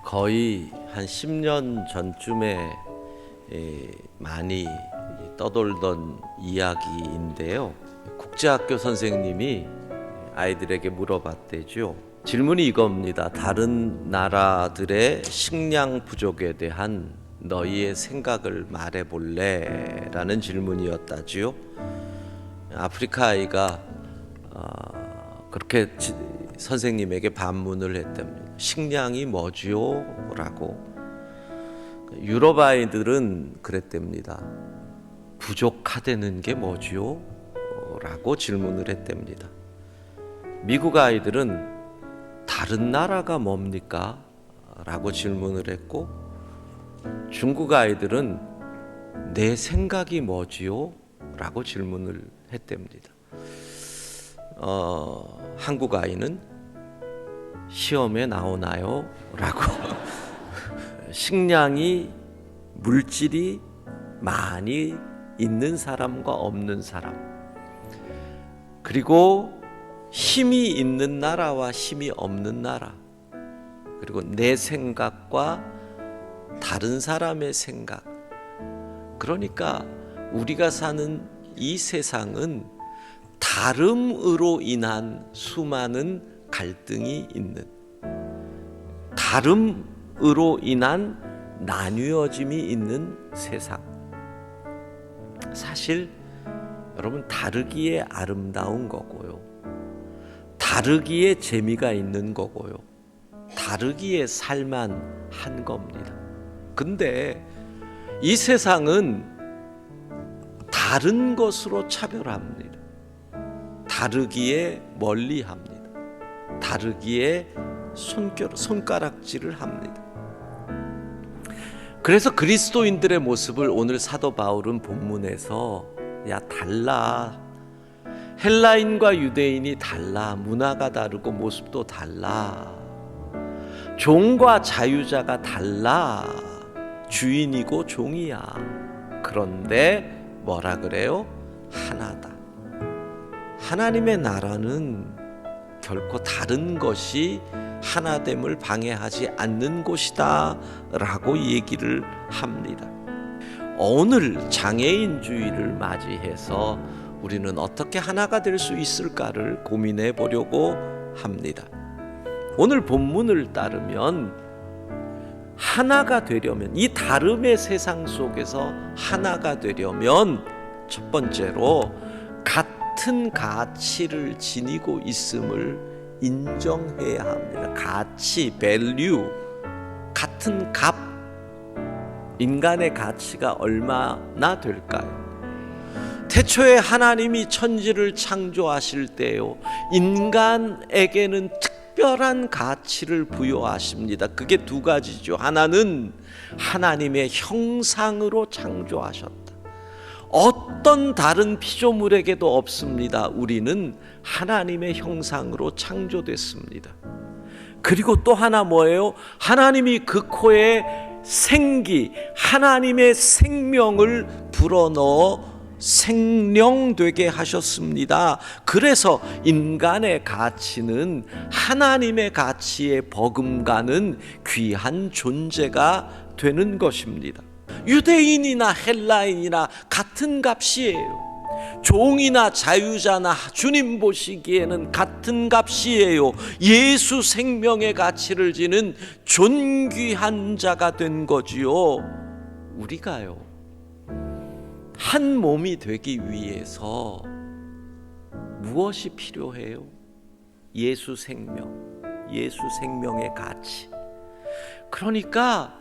거의 한 10년 전쯤에 많이 떠돌던 이야기인데요. 국제학교 선생님이 아이들에게 물어봤대죠. 질문이 이겁니다. 다른 나라들의 식량 부족에 대한 너희의 생각을 말해볼래? 라는 질문이었다지요. 아프리카 아이가 그렇게 선생님에게 반문을 했답니다. 식량이 뭐지요? 라고. 유럽 아이들은 그랬답니다. 부족하다는 게 뭐지요? 라고 질문을 했답니다. 미국 아이들은 다른 나라가 뭡니까? 라고 질문을 했고, 중국 아이들은 내 생각이 뭐지요? 라고 질문을 했답니다. 한국 아이는 시험에 나오나요? 라고. 식량이, 물질이 많이 있는 사람과 없는 사람, 그리고 힘이 있는 나라와 힘이 없는 나라, 그리고 내 생각과 다른 사람의 생각. 그러니까 우리가 사는 이 세상은 다름으로 인한 수많은 갈등이 있는, 다름으로 인한 나뉘어짐이 있는 세상. 사실 여러분, 다르기에 아름다운 거고요, 다르기에 재미가 있는 거고요, 다르기에 살만한 겁니다. 근데 이 세상은 다른 것으로 차별합니다. 다르기에 멀리합니다. 다르기에 손가락질을 합니다. 그래서 그리스도인들의 모습을 오늘 사도 바울은 본문에서 달라, 헬라인과 유대인이 달라, 문화가 다르고 모습도 달라, 종과 자유자가 달라, 주인이고 종이야. 그런데 뭐라 그래요? 하나다. 하나님의 나라는 결코 다른 것이 하나됨을 방해하지 않는 곳이다 라고 얘기를 합니다. 오늘 장애인주의를 맞이해서 우리는 어떻게 하나가 될 수 있을까를 고민해 보려고 합니다. 오늘 본문을 따르면 하나가 되려면, 이 다름의 세상 속에서 하나가 되려면 첫 번째로 같은 가치를 지니고 있음을 인정해야 합니다. 가치, value, 같은 값. 인간의 가치가 얼마나 될까요? 태초에 하나님이 천지를 창조하실 때요, 인간에게는 특별한 가치를 부여하십니다. 그게 두 가지죠. 하나는 하나님의 형상으로 창조하셨다. 어떤 다른 피조물에게도 없습니다. 우리는 하나님의 형상으로 창조됐습니다. 그리고 또 하나 뭐예요? 하나님이 그 코에 생기, 하나님의 생명을 불어넣어 생명되게 하셨습니다. 그래서 인간의 가치는 하나님의 가치에 버금가는 귀한 존재가 되는 것입니다. 유대인이나 헬라인이나 같은 값이에요. 종이나 자유자나 주님 보시기에는 같은 값이에요. 예수 생명의 가치를 지는 존귀한 자가 된 거지요. 우리가요, 한 몸이 되기 위해서 무엇이 필요해요? 예수 생명, 예수 생명의 가치. 그러니까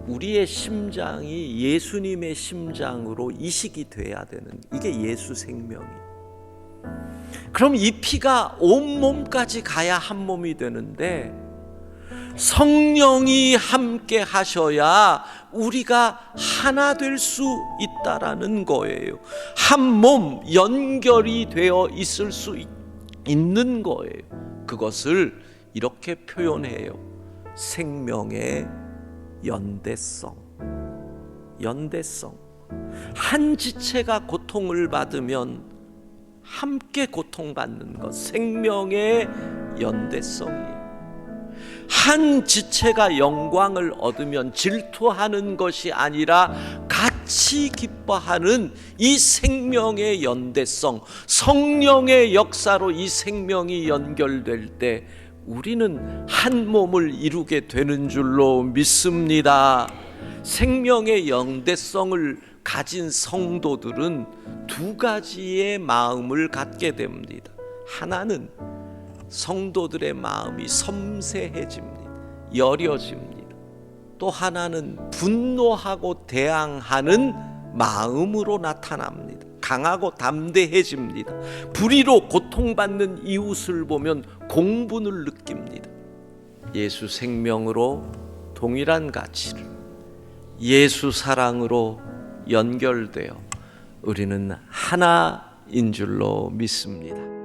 우리의 심장이 예수님의 심장으로 이식이 돼야 되는, 이게 예수 생명이. 그럼 이 피가 온몸까지 가야 한 몸이 되는데, 성령이 함께 하셔야 우리가 하나 될 수 있다라는 거예요. 한 몸 연결이 되어 있을 수 있는 거예요. 그것을 이렇게 표현해요. 생명의 연대성. 연대성. 한 지체가 고통을 받으면 함께 고통받는 것, 생명의 연대성이에요. 한 지체가 영광을 얻으면 질투하는 것이 아니라 같이 기뻐하는 이 생명의 연대성, 성령의 역사로 이 생명이 연결될 때 우리는 한 몸을 이루게 되는 줄로 믿습니다. 생명의 연대성을 가진 성도들은 두 가지의 마음을 갖게 됩니다. 하나는 성도들의 마음이 섬세해집니다. 여려집니다. 또 하나는 분노하고 대항하는 마음으로 나타납니다. 강하고 담대해집니다. 불의로 고통받는 이웃을 보면 공분을 느낍니다. 예수 생명으로 동일한 가치를, 예수 사랑으로 연결되어 우리는 하나인 줄로 믿습니다.